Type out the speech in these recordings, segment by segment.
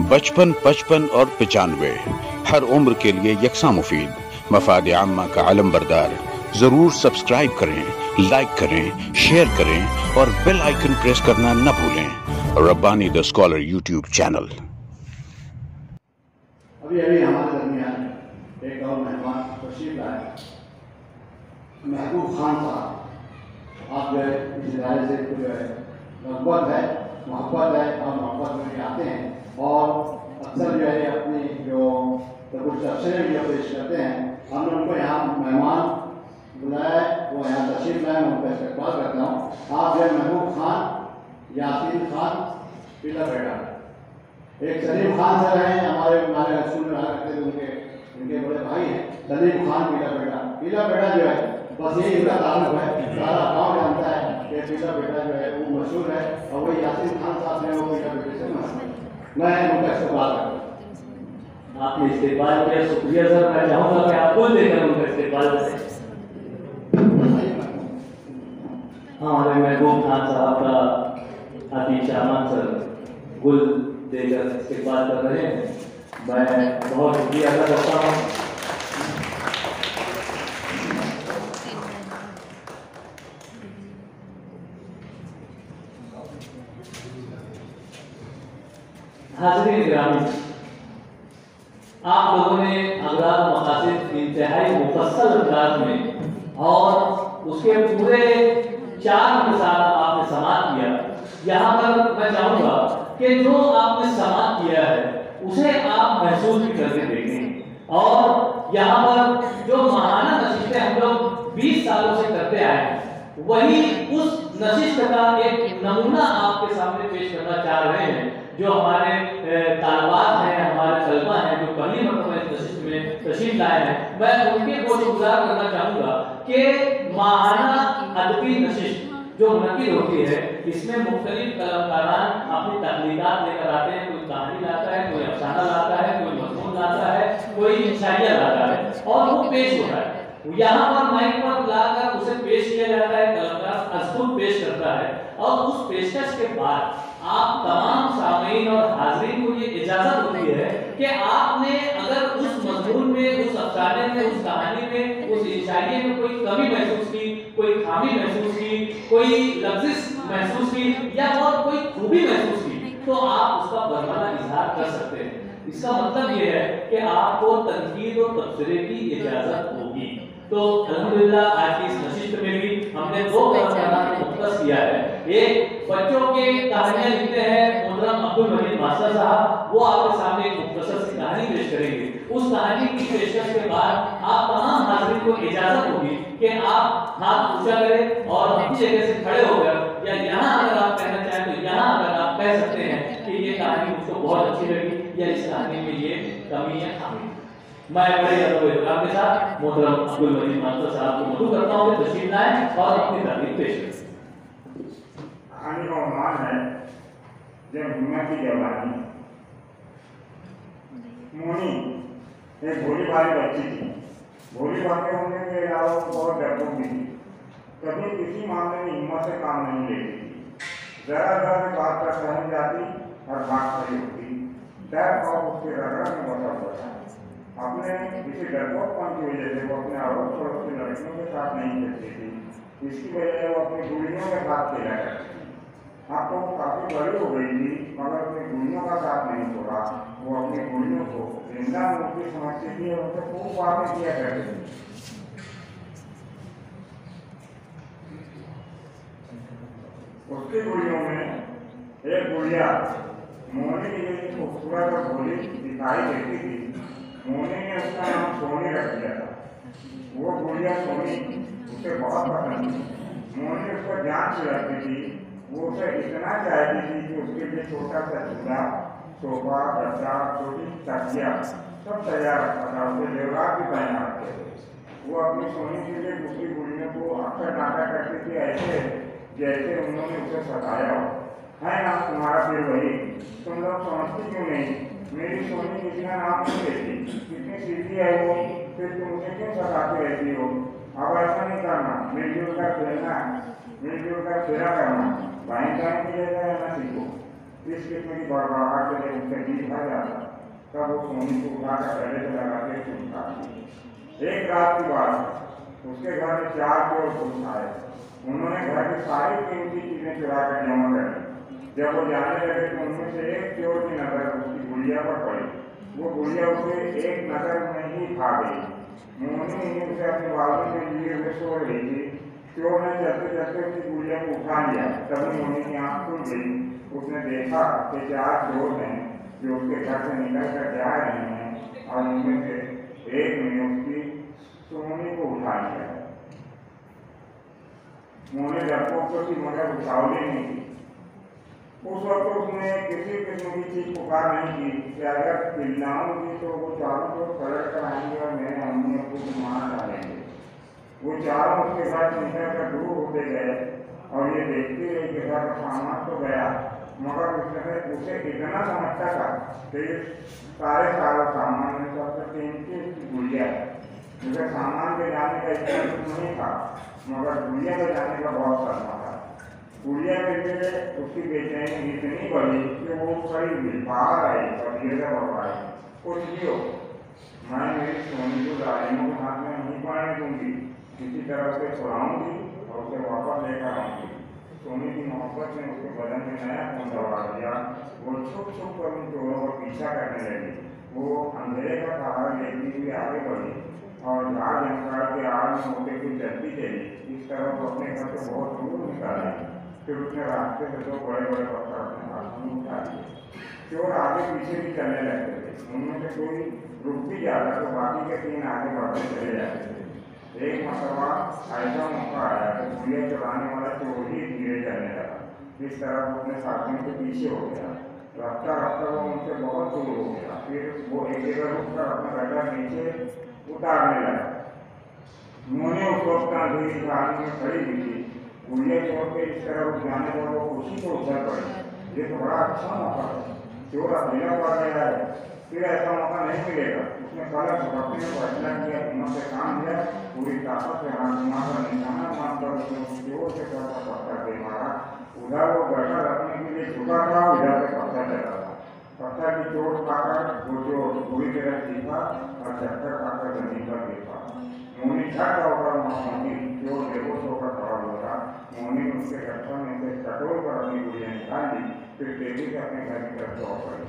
बचपन, 55 और 95 हर उम्र के लिए यकसा मुफीद। मफाद आम्मा का आलम बरदार। जरूर सब्सक्राइब करें, लाइक करें, शेयर करें और बेल आइकन प्रेस करना न भूलें। Rabbani the scholar YouTube channel. अभी अभी हमारे दरमियान एक और मेहमान तशरीफ लाए, महबूब खान साहब। आप जो है इस इदारे से जो है रग़बत है, मोहब्बत है और मोहब्बत में भी आते हैं और अक्सर जो है अपनी जो कुछ अफसरें भी पेश करते हैं। हमने उनको यहाँ मेहमान बुलाया, वो यहाँ तशरीफ लाए, मैं उनका इस्तकबाल करता हूँ। आप जो है महबूब खान यासीन खान पीला बेटा, एक सलीम खान सर हैं, हमारे स्कूल में रहा करते थे, उनके बड़े भाई हैं सलीम खान पीला बेटा। पीला बेटा जो है बस यही इनका ताल्लुक है, सारा गाँव जानता है कि पीला बेटा जो है वो मशहूर है और वही यासीन खान साहब ने वो पीला बेटे से मशहूर है। मैं उनका इस्तेमाल करता हूँ। आपने इस्तेमाल किया, शुक्रिया सर। मैं चाहूँगा कि आप गुल देकर उनका इस्तेमाल करें। हमारे महबूब खान साहब का आतिश शामान सर गुल देकर इस्तेमाल कर रहे हैं। मैं बहुत शुक्रिया अदा करता हूँ। हाज़रीन गिरामी, आप लोगों ने अगराज़ मक़ासिद इंतहाई मुफस्सल अंदाज में और उसके पूरे 4 के साथ आपने समाअत किया। यहाँ पर मैं चाहूँगा कि जो आपने समाअत किया है उसे आप महसूस भी करके देखें और यहाँ पर जो महाना नशिस्तें हम लोग 20 सालों से करते आए हैं, वही उस नशिस्त का एक नमूना आपके सामने पेश करना चाह रहे हैं। जो हमारे तालबात हैं, हमारे तलबा हैं जो पहली मरतबा इस नशिस्त में तशरीफ लाए हैं, मैं उनके को शुक्रगुज़ार करना चाहूँगा कि माहाना अदबी नशिस्त जो मुनक़िद होती है, इसमें मुख्तलिफ कलाकारान अपनी तख्लीक़ात लेकर आते हैं। कोई कहानी लाता है, कोई अफ़साना लाता है, कोई मज़मून लाता है, कोई शायरिया लाता है और वो पेश होता है। यहाँ पर माइक पर लाकर उसे पेश किया जाता है, कलाकार अज़्ज़ुब पेश करता है और उस पेशकश के बाद आप तमाम सामीन और हाज़रीन को ये इजाज़त होती है कि आपने अगर उस मज़मून में, उस अफ़साने में, उस कहानी में, उस शायरी में कोई कमी महसूस की, कोई खामी महसूस की, कोई लफ्ज़िश महसूस की या और कोई खूबी महसूस की, तो आप उसका बरमला इज़हार कर सकते हैं। इसका मतलब ये है कि आपको तनकीद और तबसरे की इजाज़त होगी। तो अल्हम्दुलिल्लाह आज की इस नशिस्त में भी हमने 2 कलाकारों को मुख्तस किया है। एक बच्चों के कहानियां लिखते हैं मोहतरम अब्दुल मजीद मास्टर साहब, वो आपके सामने एक मुख्तसर सी कहानी पेश करेंगे। उस कहानी की पेशकश के बाद आप तमाम हाज़रीन को इजाज़त होगी कि आप हाथ ऊंचा करें और अपनी जगह से खड़े होकर या यहाँ अगर आप कहना चाहें तो यहाँ अगर आप कह सकते हैं कि ये कहानी मुझको बहुत अच्छी लगी या इस कहानी में ये कमी है खामी। मैं बड़े अदब के साथ मोहतरम अब्दुल मजीद मास्टर साहब को मदऊ करता हूँ कि तशरीफ लाएं और अपनी तारीफ पेश करें। कहानी का उन्वान है जब दुनिया की जवानी। मोनी एक भोली भाली बच्ची थी। भोली भाली होने के अलावा बहुत डरपोक भी थी। कभी किसी मामले में हिम्मत से काम नहीं लेती थी। जरा जरा बात पर सहम जाती और भाग खड़ी होती। डर और उसके रगड़ में बसा हुआ था। अपने किसी डरपोकपन की वजह से वो अपने अड़ोस पड़ोस की लड़कियों के साथ नहीं खेलती थी। इसकी वजह से वो अपनी गुड़ियों के साथ खेला करती थी। अब तो वो काफ़ी बड़ी हो गई थी मगर अपनी गुड़ियों का साथ नहीं छोड़ा। वो अपनी गुड़ियों को जिंदा मूर्ति समझती थी और उनसे खूब बातें किया करती थी। उसकी गुड़ियों में एक गुड़िया मोनी की जैसी खूबसूरत और भोली दिखाई देती थी। मोनी ने उसका नाम सोनी रख दिया था। वो गुड़िया सोनी उसे बहुत पसंद थी। मोनी उसको जान से रखती थी। वो उसे इतना चाहती थी कि उसके लिए छोटा सा झूला, सोफा, गद्दा, छोटी तकिया सब तैयार रखा था। उसे जेवरात भी पहना रखते थे। वो अपनी सोनी के लिए दूसरी गुड़ियों को अक्सर नाटा करती थी ऐसे जैसे उन्होंने उसे सताया हो। है ना तुम्हारा फिर वही, तुम लोग समझती क्यों नहीं? मेरी सोनी इतना नाम नहीं लेती, कितनी सीधी है वो, फिर तुम उसे क्यों सताती रहती हो? अब ऐसा नहीं करना, मिलजुल कर खेलना, मिलजुल कर खेला करना, भाई बहन की जगह रहना सीखो। इस किस्म की बड़बड़ाहट से उनके जी भर तब वो सोनी को उठाकर पहले से लगा के छुपा दी। एक रात की बात है, उसके घर में 4 चोर घुस आए। उन्होंने घर की सारी कीमती चीजें चुरा कर जमा कर दी। जब वो जाने लगे तो उनमें से एक चोर की नजर उसकी गुड़िया पर पड़ी। वो गुड़िया उसे एक नजर में ही खा गई। मोहनी उसे अपने बालों में लिए हुए सो रही थी। चोर ने चलते चलते उसकी गुड़िया को उठा लिया। तभी मोहनी की आंख खुल गई। उसने देखा कि 4 चोर हैं जो उसके घर से निकल कर जा रहे हैं और उनमें से एक ने उसकी सोनी को उठा लिया। मोहनी डरपोक तो थी मगर उतावली नहीं थी। उस वक्त उसने किसी किस्म की चीज पुकार नहीं की कि अगर चिल्लाऊंगी तो वो चारों को पलट कर आएंगे और मेरे अम्मी अब्बू को मार डालेंगे। वो चारों उसके साथ निकल कर दूर होते गए और ये देखती रही कि घर का सामान तो गया, मगर उसे इतना समझता था कि सारे सामान में सबसे कीमती उसकी गुड़िया है। मुझे सामान ले जाने का इतना नहीं था, मगर गुड़िया ले जाने का बहुत सपना था। गुड़िया के लिए उसकी बेचैनी इतनी बढ़ी कि वो खड़ी हुई, बाहर आई और धीरे बढ़ाई, कुछ भी हो मैं मेरी सोनी को जालिमों के हाथ में नहीं पड़ने दूंगी, किसी तरह से छुड़ाऊंगी और उसे वापस लेकर आऊंगी। सोनी की मोहब्बत ने उसके बदन में नया खून दौड़ा दिया। वो छुप छुप कर उन चोरों का पीछा करने लगी। वो अंधेरे का सहारा लेती हुई आगे बढ़ी और झाड़ झंकार के आड़ में होते हुए चलती चली। इस तरह वो अपने घर से बहुत दूर निकाली। फिर उसने रास्ते से 2 बड़े बड़े पत्थर अपने हाथ में उठा लिए। चोर आगे पीछे भी चलने लगते थे। उनमें से कोई रुक भी जाता तो बाकी के 3 आगे बढ़ते चले जाते थे। एक मरतबा ऐसा मौका आया कि गुड़िया चुराने वाला चोर ही धीरे चलने लगा। इस तरह वो अपने साथियों के पीछे हो गया। रफ्ता रफ्ता वो उनसे बहुत दूर हो गया। फिर वो एक जगह रुककर अपना गड्ढा नीचे उतारने लगा। मोहनी उस वक्त अंधेरी गाड़ी में खड़ी हुई थी। गुड़िया चोर के इस तरह उठ जाने पर वो खुशी से उछल पड़ी। ये तो बड़ा अच्छा मौका है, चोर अकेला पड़ गया है, फिर ऐसा मौका नहीं मिलेगा। उसने पलक झपकने में फैसला किया, हिम्मत से काम लिया, पूरी ताकत से हाथ घुमाकर निशाना मारकर उसने जोर से पत्थर दे मारा। उधर वो गड्ढा रखने के लिए झुका था, उधर से पत्थर लगा था। पत्थर की चोट खाकर वो जो पूरी तरह सीखा और चक्कर खाकर जमीन पर गिर पड़ा। मोहनी झट होकर वहाँ पहुंची। चोर बेहोश होकर खड़ा हुआ था। मोहनी ने उसके गट्ठर में से कटोर कर अपनी गुड़िया निकाल ली, फिर तेजी से अपने घर की तरफ दौड़ पड़ी।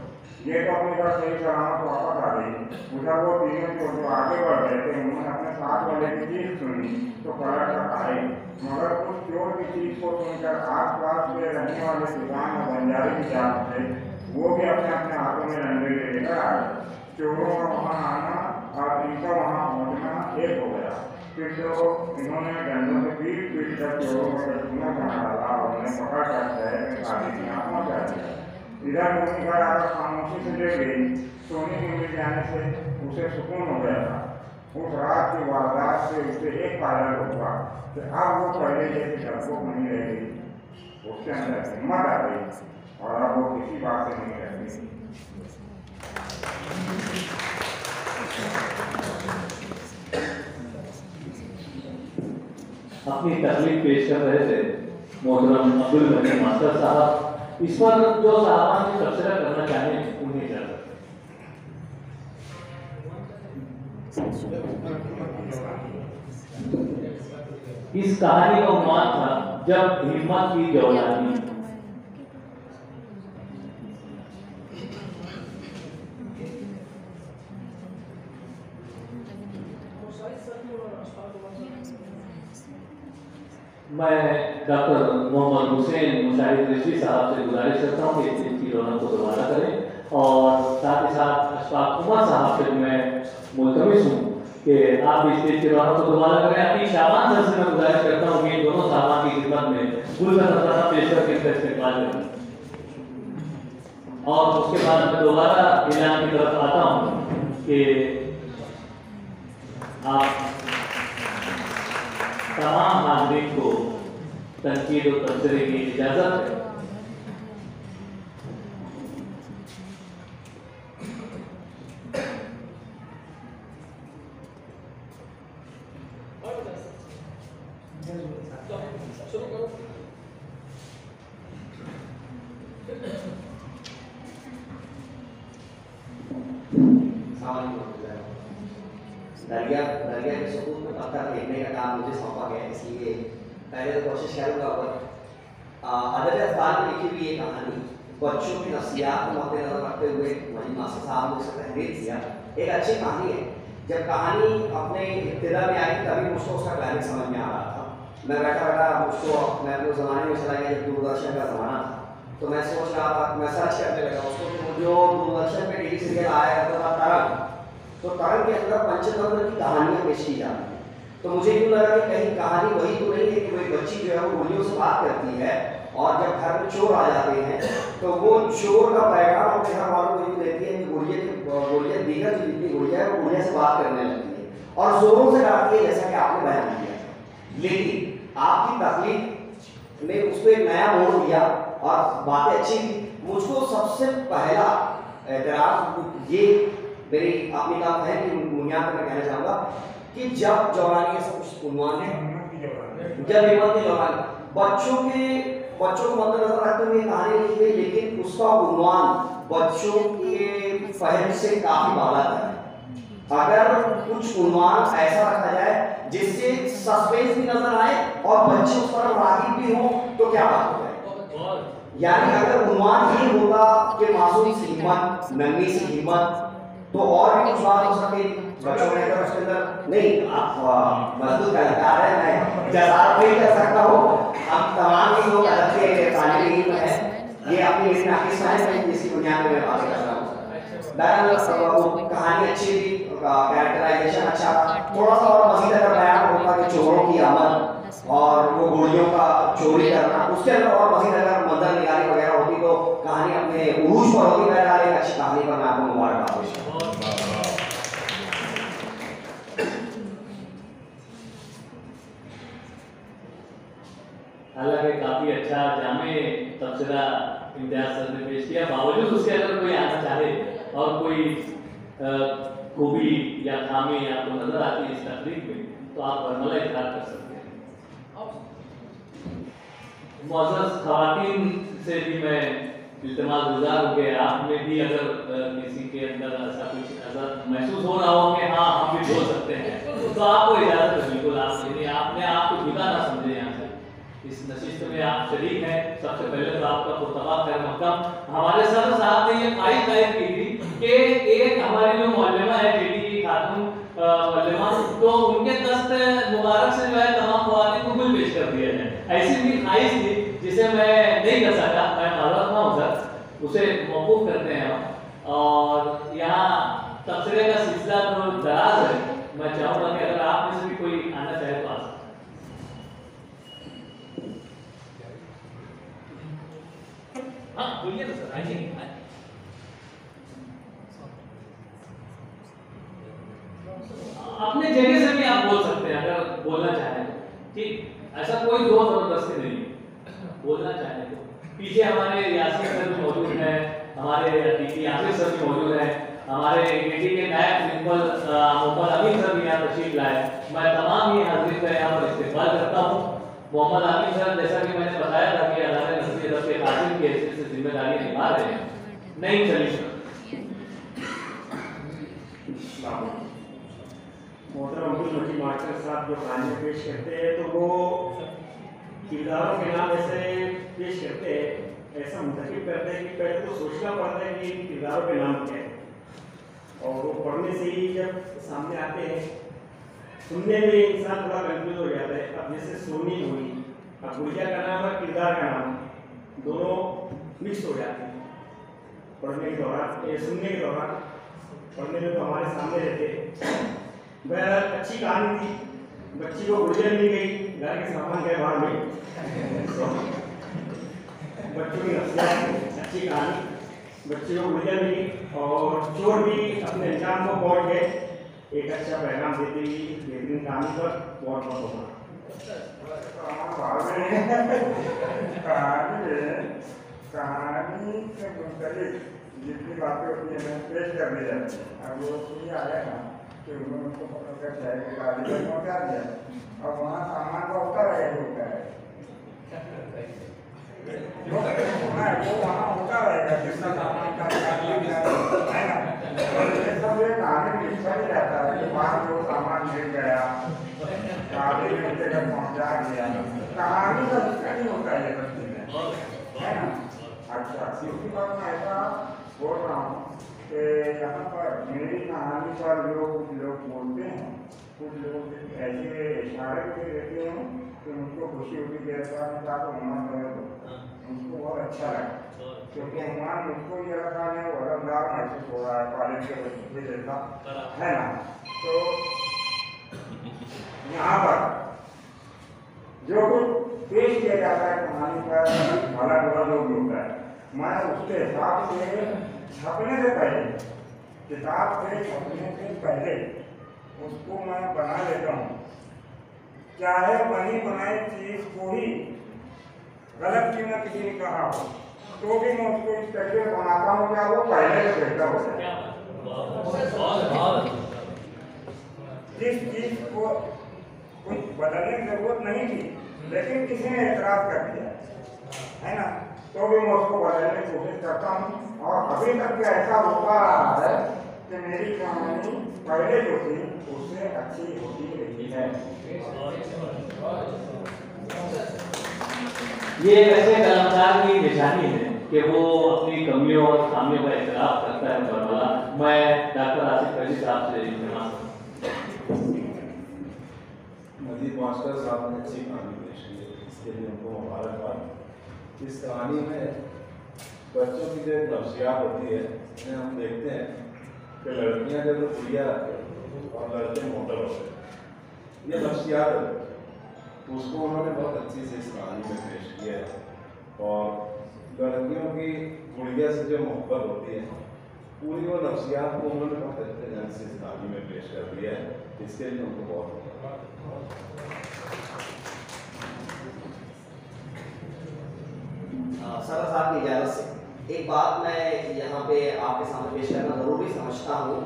ये तो अपने घर सही सलामत वापस आ गई। उधर वो तीनों चोर जो आगे बढ़ रहे थे, उन्होंने अपने साथ वाले की चीख सुनी तो पलट कर आए, मगर उस चोर की चीख को सुनकर आस-पास के रहने वाले किसान और बंजारे भी जाग थे। वो भी अपने अपने हाथों में डंडे लेकर आए। चोरों का वहाँ आना और इनका वहाँ पहुँचना एक हो गया। फिर तो इन्होंने डंडों से पीट कर चोरों को चूना बना डाला और उन्हें पकड़ कर शहर में खाली की आंखों कर दिया। इधर मोहनी घर आकर खामोशी से ले गई। सोनी के मिल जाने से उसे सुकून हो गया था। उस रात की वारदात से उसे एक फायदा हुआ कि अब वो पहले जैसे डरपोक नहीं रह गई। उसके अंदर हिम्मत आ गई और अब वो किसी बात से नहीं रहती। अपनी तकलीफ पेश कर रहे थे मोहतरम अब्दुल गनी मास्टर साहब। इस पर जो साहबान से तबसरा करना चाहें उन्हें कर सकते हैं। इस कहानी का उन्वान था जब हिम्मत की जौलानी। मैं डॉक्टर मोहम्मद हुसैन मुशाहिद रिजवी साहब से गुजारिश करता हूँ कि इसकी रौनक को दोबारा करें और साथ ही साथ अशफाक उमर साहब से मैं मुल्तमिस हूँ कि आप इस स्टेज की रौनक को दोबारा करें। अपनी शाबान सर से मैं गुजारिश करता हूँ कि दोनों साहबान की खिदमत में गुलखत पेश करके इसका इस्तेमाल करें और उसके बाद मैं दोबारा ऐलान की तरफ आता हूँ कि आप तमाम नागरिक को तनकीद और तबसरे की इजाजत है। दरिया के सुकून में पत्थर फेंकने का काम मुझे सौंपा गया, इसलिए पहले तो कोशिश करूँगा। और अदब अफ़गान में लिखी हुई ये कहानी बच्चों की नफ्सियात को मद्देनजर रखते हुए वही मास्टर साहब ने उसे तहरीर किया। एक अच्छी कहानी है। जब कहानी अपने इब्तिदा में आई तभी मुझको उसका क्लाइमेक्स समझ में आ रहा था। मैं बैठा मैं अपने ज़माने में चला गया जब दूरदर्शन का ज़माना था, तो मैं सोच रहा था, मैं सर्च करने लगा उसको कि जो दूरदर्शन पे टीवी सीरियल आया करता था तरंग, तो तरंग के अंदर पंचतंत्र की कहानियाँ पेश की जाती हैं। तो मुझे यूँ लगा कि कहीं कहानी वही तो नहीं है कि वही बच्ची जो है वो गोलियों से बात करती है और जब घर में चोर आ जाते हैं तो वो चोर का पैगाम अपने घर वालों को यूँ देती है कि गोलियाँ दीगर जो जितनी गोलियाँ है वो गोलियाँ से बात करने लगती है और जोरों से डालती है, जैसा कि आपने बयान किया। लेकिन आपकी तकलीफ ने उसको एक नया मोड़ दिया और बातें अच्छी थी। मुझको सबसे पहला एतराज़ ये मेरी अपनी काम है कि बुनियाद पर मैं कहना चाहूँगा कि जब जवानी ऐसा कुछ उन्वान है, जब हिम्मत की जवानी बच्चों को मद्देनजर रखते हुए कहानी लिखी गई, लेकिन उसका उन्वान बच्चों के फहम से काफ़ी बाला है। अगर कुछ उन्वान ऐसा रखा जाए जिससे सस्पेंस भी नजर आए और बच्चे उस पर राग़िब भी हों तो क्या बात हो जाए। यानी अगर उन्वान ये होगा कि मासूम सी हिम्मत, नन्ही सी हिम्मत, तो और भी कुछ बात हो सकती। बच्चों ने अगर उसके अंदर नहीं, आप मजबूत कलाकार हैं, मैं जज़ात नहीं कर सकता हूँ। हम तमाम ही लोग अलग के तालिब इल्म हैं, ये अपनी नाकिस है, मैं इसी बुनियाद में बात कर रहा हूँ। बहरहाल कहानी अच्छी थी, कैरेक्टराइजेशन अच्छा था। थोड़ा सा और मज़ीद अगर बयान होता कि चोरों की आमद और वो गोलियों का चोरी करना, उसके अंदर और मज़ीद अगर मंजर निगारी वगैरह होती तो कहानी अपने उरूज पर होती। बहरहाल एक अच्छी कहानी पर मैं आपको मुबारकबाद देता हूं। हालांकि काफ़ी अच्छा जामे तबसरा इम्तियाज सर ने पेश किया, बावजूद उसके अगर कोई आना चाहे और कोई खूबी या खामी आपको नजर आती है इस तकलीफ में तो आप बरमला इजहार कर सकते हैं। मुअज़्ज़ज़ ख़वातीन से भी मैं इल्तिमास गुज़ार हूँ कि आप में भी अगर किसी के अंदर ऐसा कुछ ऐसा महसूस हो रहा हो कि हाँ हम भी बोल सकते हैं तो आपको इजाज़त है, बिल्कुल आप अपने आप को जुदा ना समझें। यहाँ से इस नशिस्त में आप शरीक हैं। सबसे पहले तो आपका पुरतबा खैर मक़दम। हमारे सर साहब ने ये ख्वाहिश जाहिर की थी कि एक हमारी जो मौलमा है बेटी की खातून मौलमा, तो उनके दस्त मुबारक से जो है तमाम ख़वातीन को गुल पेश कर दिया जाए। ऐसी भी ख्वाहिश थी जिसे मैं नहीं कर सका, मैं मालूम ना हो सर, उसे मौकूफ़ करते हैं हम। और यहाँ तबसरे का सिलसिला तो दराज है, मैं चाहूँगा कि अगर आप में से भी कोई आना चाहे तो आ सकते। हाँ बोलिए ना सर, आइए। अपने जगह से भी आप बोल सकते हैं अगर बोलना चाहें तो, ठीक। ऐसा कोई जोर जबरदस्ती नहीं है, बोलना चाहें तो। पीछे हमारे यासीन सर भी मौजूद हैं, हमारे टीटी आसिफ सर भी मौजूद हैं, हमारे केटी के नायब प्रिंसिपल मोहम्मद अमीन सर भी यहाँ तशरीफ लाए। मैं तमाम ही हाजिर का यहाँ पर इस्तेमाल करता हूँ। मोहम्मद अमीन सर जैसा कि मैंने बताया था कि अदालत नसीहत के काजिम की हैसियत से जिम्मेदारी निभा रहे हैं। नहीं चली सर। मोहतरम अब्दुल मजीद मास्टर साहब जो कहानी पेश करते हैं तो वो किरदारों के नाम ऐसे पेश करते हैं, ऐसा मुंतखब करते हैं कि पहले तो सोचना पड़ता है कि इन किरदारों के नाम क्या है, और वो पढ़ने से ही जब सामने आते हैं सुनने में इंसान थोड़ा कंफ्यूज हो जाता है। अब जैसे सोनी हुई, अब गुड़िया का नाम और किरदार का नाम दोनों मिक्स हो जाते हैं पढ़ने के दौरान, सुनने के दौरान। पढ़ने में तो हमारे सामने रहते। बहरहाल अच्छी कहानी थी। बच्ची को गुड़िया मिल गई, घर के सामान गए बाहर में। बच्चों की नस्लियात अच्छी कहानी, बच्ची को गुड़िया मिली और चोर भी अपने अंजाम को पहुंच गए। एक अच्छा पैगाम देते हुए बेहतरीन कहानी पर बहुत बहुत होगा। कहानी के मुताबिक जितनी बातें होती हैं मैं पेश कर दी जाती है। अब वो सुनी आ गया ना कि उन्होंने उसको पकड़ कर गाड़ी पर पहुँचा दिया और वहाँ सामान का होता रहेगा होता है जो होना है वो वहाँ होता रहेगा जितना सामान का है ना। सब ये कहानी वहाँ जो सामान मिल गया आधे घंटे तक पहुँचा दिया, कहानी का दिक्कत नहीं होता है सब चीज़ें, है ना। अच्छा, इसी बात मैं ऐसा बोल रहा हूँ कि यहाँ पर मेरी कहानी पर कुछ लोग बोलते हैं, कुछ लोग ऐसे इशारे भी देते हैं कि उनको खुशी होती है, ऐसा नहीं कहा तो उम्मान करे तो उनको बहुत अच्छा लगा, क्योंकि उम्मान मुझको ये लगा है वजनदार महसूस हो रहा है कॉलेज के बच्चे जैसा, है ना। तो यहाँ पर जो कुछ पेश किया जाता है कहानी का भला बुरा जो भी होता है, मैं उसके हिसाब से छपने से पहले, किताब से छपने से पहले उसको मैं बना लेता हूँ, चाहे बनी बनाई चीज को ही गलत क्यों न किसी ने कहा हो तो भी मैं उसको इस तरीके से बनाता हूँ क्या वो पहले से बेहतर हो जाए। जिस चीज को कुछ बदलने की जरूरत नहीं थी लेकिन किसी ने एतराज कर दिया, है ना, तो भी मैं उसको बदलने की कोशिश करता हूँ। और अभी तक ऐसा होता रहा है कि मेरी कहानी पहले जो थी उससे अच्छी होती रही है। ये वैसे कलाकार की निशानी है कि वो अपनी कमियों और खामियों का इतराफ करता है बरमला। मैं डॉक्टर आसिफ अली साहब से मजीद मास्टर साहब ने अच्छी कहानी पेश की है, इसके लिए उनको मुबारकबाद। इस कहानी में बच्चों की जो नफ्सियात होती है उसमें हम देखते हैं कि लड़कियां जब गुड़िया और लड़के मोटर होते हैं, ये नफ्सियात है, उसको उन्होंने बहुत अच्छी से इस कहानी में पेश किया है। और लड़कियों की गुड़िया से जो मोहब्बत होती है पूरी वो नफ्सियात को उन्होंने बहुत अच्छे ढंग से इस कहानी में पेश कर दिया है, इसके लिए उनको बहुत सर साहब की इजाज़त से एक बात मैं यहाँ पे आपके सामने पेश करना ज़रूरी समझता हूँ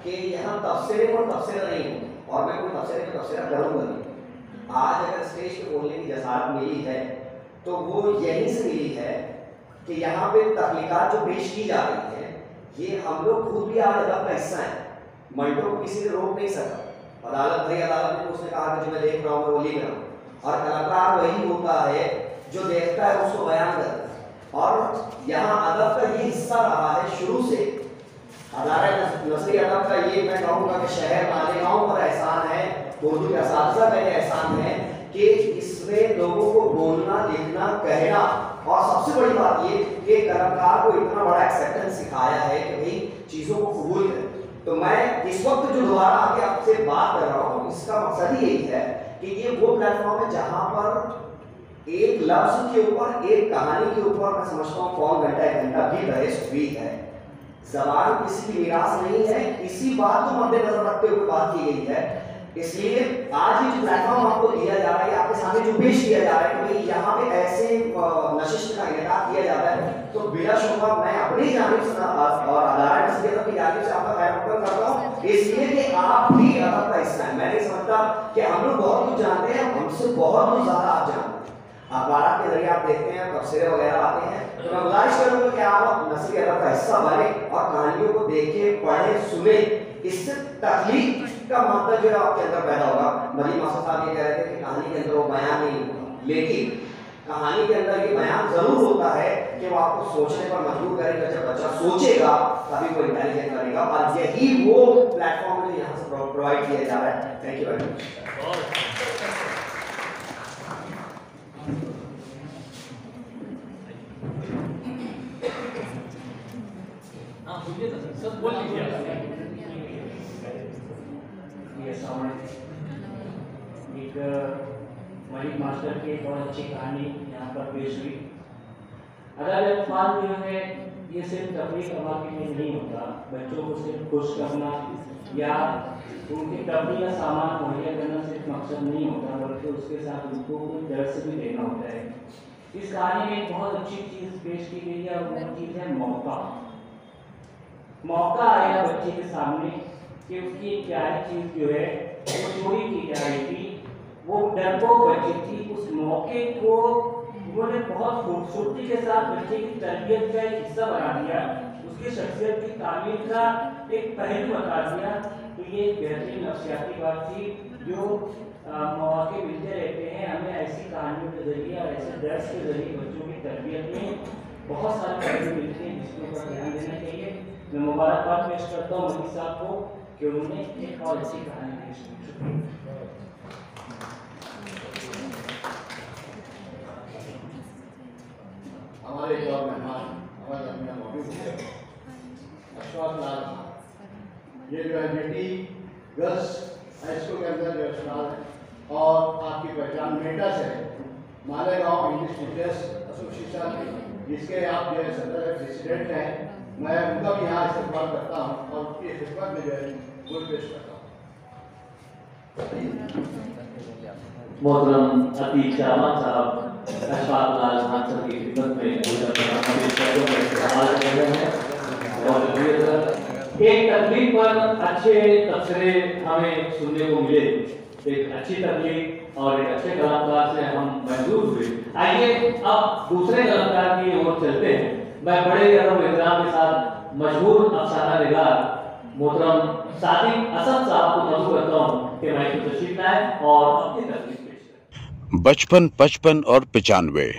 कि यहाँ तफसीरे पर तफसीरा नहीं हो और मैं कोई तफसीरे पर तफसीरा करूँगा नहीं। आज अगर स्टेज पे बोलने की जसारत मिली है तो वो यहीं से मिली है कि यहाँ पे तख्लीकात जो पेश की जा रही है ये हम लोग खुद भी आज अदब का हिस्सा है। मंटो को किसी ने रोक नहीं सका, अदालत भरी अदालत में उसने कहा कि जो मैं देख रहा हूँ वो लिख रहा हूँ, और कलाकार वही होता है जो देखता है उसको बयान करता है। और यहाँ अदब का ये हिस्सा रहा है शुरू से, नसरी अदब का ये मैं कहूँगा कि शहर मालेगांव पर एहसान है, उर्दू के असातिज़ा का ये एहसान है कि इसमें लोगों को बोलना, लिखना, कहना, और सबसे बड़ी बात ये कि कलाकार को इतना बड़ा एक्सेप्टेंस सिखाया है कि भाई चीज़ों को कबूल करें। तो मैं इस वक्त जो दोबारा आके आपसे बात कर रहा हूँ इसका मकसद ही यही है कि ये वो प्लेटफॉर्म है जहाँ पर एक लफ्ज के ऊपर, एक कहानी के ऊपर मैं समझता हूँ पौन घंटा, एक घंटा भी बहस हुई है। ज़बान किसी की मीरास नहीं है, इसी बात को मद्देनजर रखते हुए बात की गई है। इसलिए आज ये जो प्लेटफॉर्म आपको दिया जा रहा है, आपके सामने जो पेश किया जा रहा है कि भाई यहाँ पे ऐसे नशिस्त का इनेकाद किया जाता है, तो बिला शुबा मैं अपनी जानिब से और अदारा नसीहत की जानिब से आपका खैर मकदम करता हूँ, इसलिए कि आप भी अदब का हिस्सा है। मैं नहीं समझता कि हम लोग बहुत कुछ जानते हैं, हमसे बहुत कुछ ज़्यादा आप जानते हैं। अखबार के जरिए आप देखते हैं, तफसीरें वगैरह आते हैं, तो मैं गुजारिश करूँगा कि आप नसरी अदब का हिस्सा बने और कहानियों को देखें, पढ़ें, सुने। इससे तख्लीक का मात्रा जो है आपके अंदर पैदा होगा। मलिक मास्टर साहब ये कह रहे थे कि कहानी के अंदर वो बयान नहीं होगा, लेकिन कहानी के अंदर ये बयान जरूर होता है कि वो आपको सोचने पर मजबूर करेगा। जब बच्चा सोचेगा तभी वो इंटेलिजेंट बनेगा, और यही वो प्लेटफॉर्म है जो यहाँ से प्रोवाइड किया जा रहा है। Thank you very much. एक मलिक मास्टर की बहुत अच्छी कहानी यहाँ पर पेश हुई। अगर इरफान जो है ये सिर्फ तफरीह करवा के लिए नहीं होता, बच्चों को सिर्फ खुश करना या उनकी तफरीह का सामान मुहैया करना सिर्फ मकसद नहीं होता, बल्कि उसके साथ उनको कुछ दर्स भी देना होता है। इस कहानी में एक बहुत अच्छी चीज़ पेश की गई है और वो चीज़ है मौका। मौका आया बच्चे के सामने कि उसकी एक प्यारी चीज़ जो है वो चोरी की जा रही थी, वो डरपोक बच्ची थी। उस मौके को उन्होंने बहुत खूबसूरती के साथ बच्चे की तरबियत का एक हिस्सा बना दिया, उसकी शख्सियत की तामीर का एक पहलू बता दिया। तो ये एक बेहतरीन नफ्सियाती बात थी जो मौके मिलते रहते हैं हमें ऐसी कहानियों के जरिए और ऐसे दर्स के जरिए बच्चों की तरबियत में बहुत सारे पहलू मिलते हैं जिसके ऊपर ध्यान देना चाहिए। मैं मुबारकबाद पेश करता हूँ मलिक साहब को कि उन्होंने एक और ऐसी कहानी पेश की। हमारे एक और मेहमान हमारे अपने मौजूद है अशफाक लाल, ये जो है बेटी गर्ल्स हाई स्कूल के अंदर जो अस्पताल है और आपकी पहचान मेटा से है, मालेगांव इंग्लिश टीचर्स एसोसिएशन जिसके आप जो है सदर प्रेसिडेंट हैं। मैं उनका भी यहाँ इस्तेमाल करता हूँ और उनकी खिदमत में जो है बोल पेश करता हूँ। मोहतरम अतीक शहबाज साहब अशफाक लाल खान साहब की खिदमत में एक तकलीफ पर अच्छे तबसरे हमें सुनने को मिले, एक अच्छी तकलीफ और एक अच्छे कलाकार से हम महसूस हुए। आइए अब दूसरे कलाकार की ओर चलते हैं। मैं बड़े अदब एहतराम के साथ मशहूर अफसाना निगार मोहतरम सादिक असद साहब को मदद करता हूँ कि मैं इनको तशरीफ लाए और अपनी तकलीफ पेश करें। बचपन, 55 और 95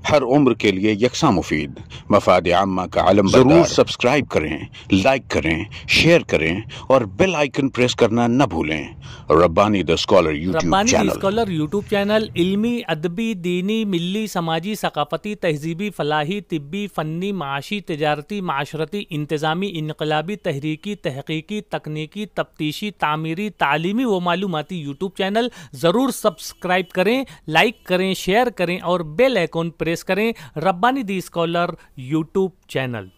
हर उम्र के लिए यकसा मुफीद। मफाद आम्मा का आलम जरूर सब्सक्राइब करें, लाइक करें, शेयर करें और बेल आइकन प्रेस करना न भूलें। Rabbani the scholar YouTube channel इल्मी, अदबी, दीनी, मिल्ली, समाजी, सकाफती, तहजीबी, फलाही, तिब्बी, फ़न्नी, माशी, तिजारती, माशरती, इंतज़ामी, इनकलाबी, तहरीकी, तहकीकी, तकनीकी, तफ्तीशी, तामीरी, तालीमी व मालूमाती यूट्यूब चैनल ज़रूर सब्सक्राइब करें, लाइक करें, शेयर करें और बेल आइकन प्रेस करें। रब्बानी दी स्कॉलर यूट्यूब चैनल।